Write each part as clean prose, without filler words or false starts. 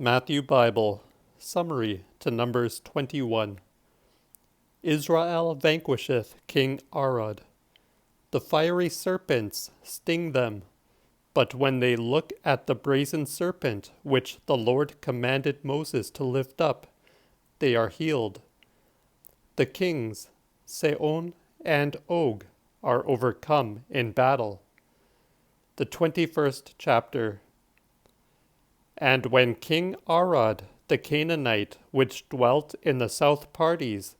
Matthew Bible Summary to Numbers 21. Israel vanquisheth King Arad. The fiery serpents sting them, but when they look at the brazen serpent which the Lord commanded Moses to lift up, they are healed. The kings, Sihon and Og, are overcome in battle. The 21st chapter. And when King Arad the Canaanite, which dwelt in the south parties,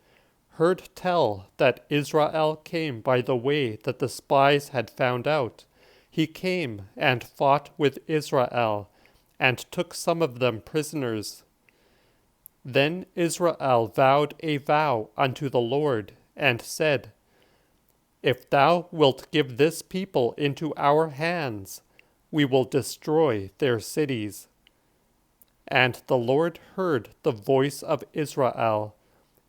heard tell that Israel came by the way that the spies had found out, he came and fought with Israel, and took some of them prisoners. Then Israel vowed a vow unto the Lord, and said, If thou wilt give this people into our hands, we will destroy their cities. And the Lord heard the voice of Israel,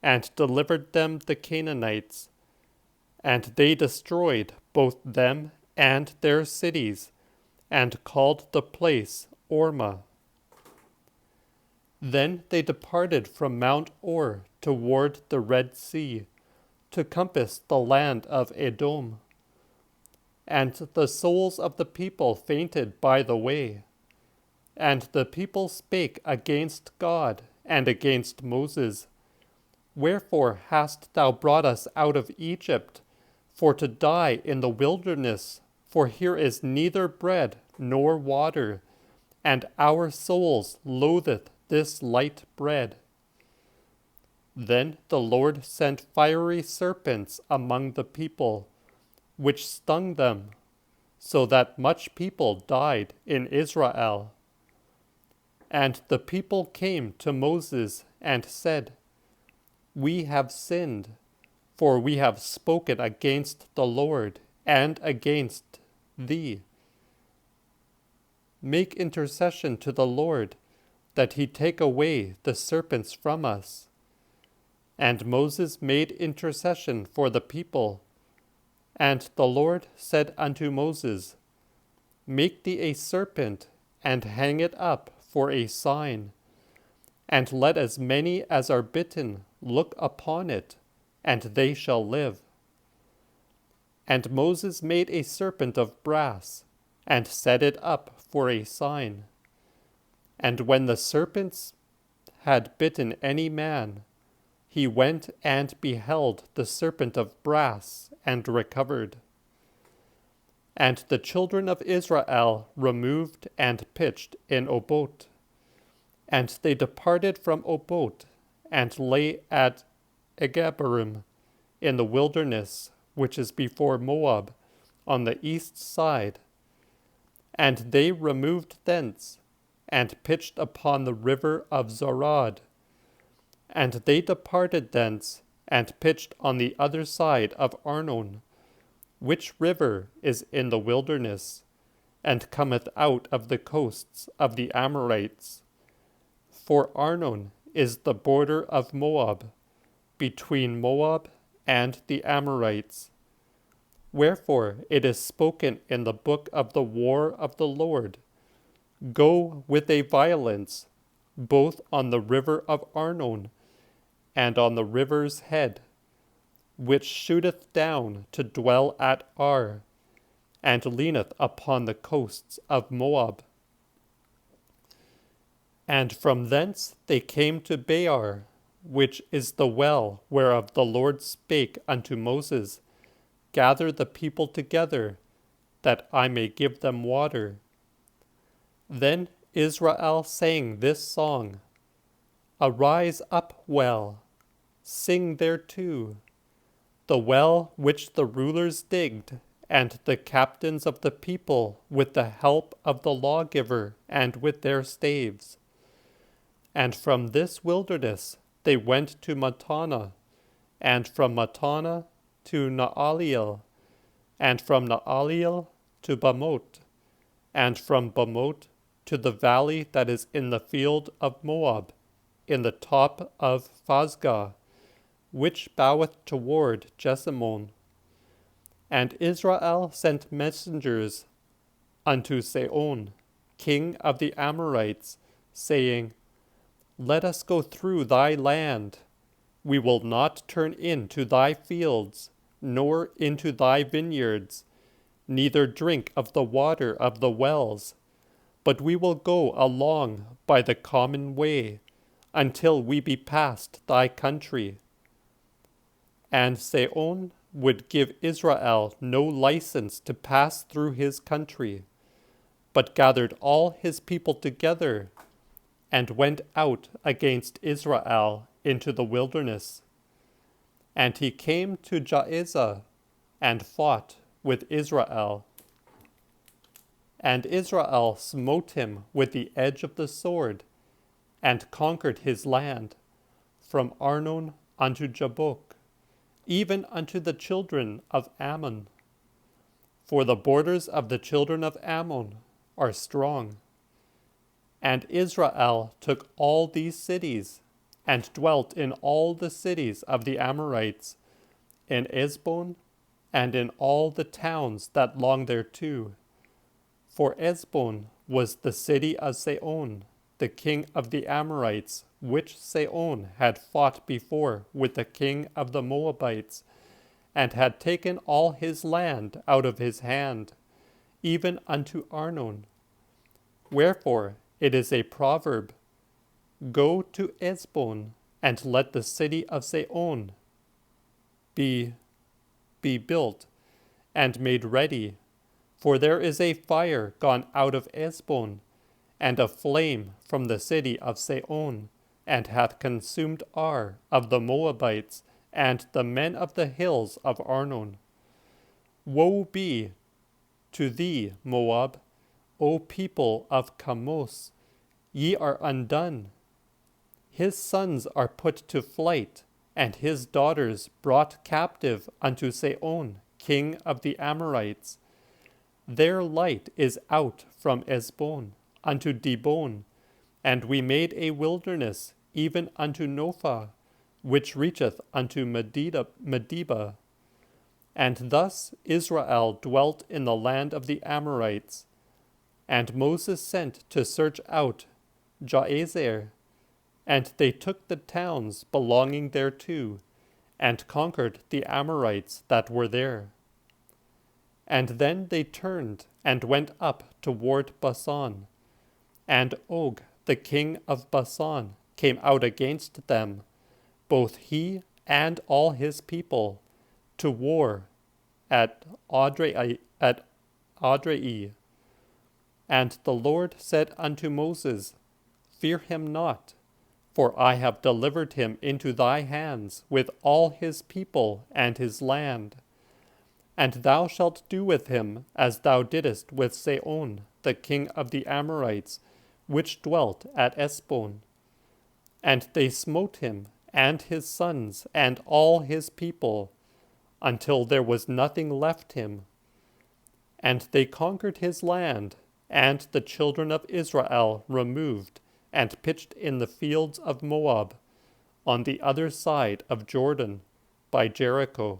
and delivered them the Canaanites. And they destroyed both them and their cities, and called the place Ormah. Then they departed from Mount Or toward the Red Sea, to compass the land of Edom. And the souls of the people fainted by the way. And the people spake against God and against Moses, Wherefore hast thou brought us out of Egypt, for to die in the wilderness? For here is neither bread nor water, and our souls loatheth this light bread. Then the Lord sent fiery serpents among the people, which stung them, so that much people died in Israel. And the people came to Moses and said, We have sinned, for we have spoken against the Lord and against thee. Make intercession to the Lord, that he take away the serpents from us. And Moses made intercession for the people. And the Lord said unto Moses, Make thee a serpent, and hang it up for a sign, and let as many as are bitten look upon it, and they shall live. And Moses made a serpent of brass, and set it up for a sign. And when the serpents had bitten any man, he went and beheld the serpent of brass, and recovered. And the children of Israel removed and pitched in Oboth. And they departed from Oboth, and lay at Egabarim, in the wilderness, which is before Moab, on the east side. And they removed thence, and pitched upon the river of Zorad. And they departed thence, and pitched on the other side of Arnon, which river is in the wilderness, and cometh out of the coasts of the Amorites. For Arnon is the border of Moab, between Moab and the Amorites. Wherefore it is spoken in the book of the war of the Lord, Go with a violence, both on the river of Arnon, and on the river's head, which shooteth down to dwell at Ar, and leaneth upon the coasts of Moab. And from thence they came to Bear, which is the well whereof the Lord spake unto Moses, Gather the people together, that I may give them water. Then Israel sang this song, Arise up, well, sing thereto, the well which the rulers digged, and the captains of the people with the help of the lawgiver and with their staves. And from this wilderness they went to Mattanah, and from Mattanah to Naaliel, and from Naaliel to Bamoth, and from Bamoth to the valley that is in the field of Moab, in the top of Phasgah, which boweth toward Jessamon. And Israel sent messengers unto Sihon, king of the Amorites, saying, Let us go through thy land. We will not turn into thy fields, nor into thy vineyards, neither drink of the water of the wells, but we will go along by the common way, until we be past thy country. And Sihon would give Israel no license to pass through his country, but gathered all his people together, and went out against Israel into the wilderness. And he came to Jaezah, and fought with Israel. And Israel smote him with the edge of the sword, and conquered his land, from Arnon unto Jabbok, even unto the children of Ammon. For the borders of the children of Ammon are strong. And Israel took all these cities, and dwelt in all the cities of the Amorites, in Esbon, and in all the towns that long thereto. For Esbon was the city of Sihon, the king of the Amorites, which Sihon had fought before with the king of the Moabites, and had taken all his land out of his hand, even unto Arnon. Wherefore it is a proverb, Go to Esbon, and let the city of Sihon be built, and made ready. For there is a fire gone out of Esbon, and a flame from the city of Sihon, and hath consumed Ar of the Moabites, and the men of the hills of Arnon. Woe be to thee, Moab, O people of Chamos, ye are undone. His sons are put to flight, and his daughters brought captive unto Sihon, king of the Amorites. Their light is out from Esbon unto Dibon, and we made a wilderness even unto Nophah, which reacheth unto Medeba. And thus Israel dwelt in the land of the Amorites. And Moses sent to search out Jaezer, and they took the towns belonging thereto, and conquered the Amorites that were there. And then they turned and went up toward Bashan, and Og the king of Bashan came out against them, both he and all his people, to war at Adrei. And the Lord said unto Moses, Fear him not, for I have delivered him into thy hands with all his people and his land. And thou shalt do with him as thou didst with Sihon, the king of the Amorites, which dwelt at Esbon. And they smote him, and his sons, and all his people, until there was nothing left him. And they conquered his land, and the children of Israel removed, and pitched in the fields of Moab, on the other side of Jordan, by Jericho.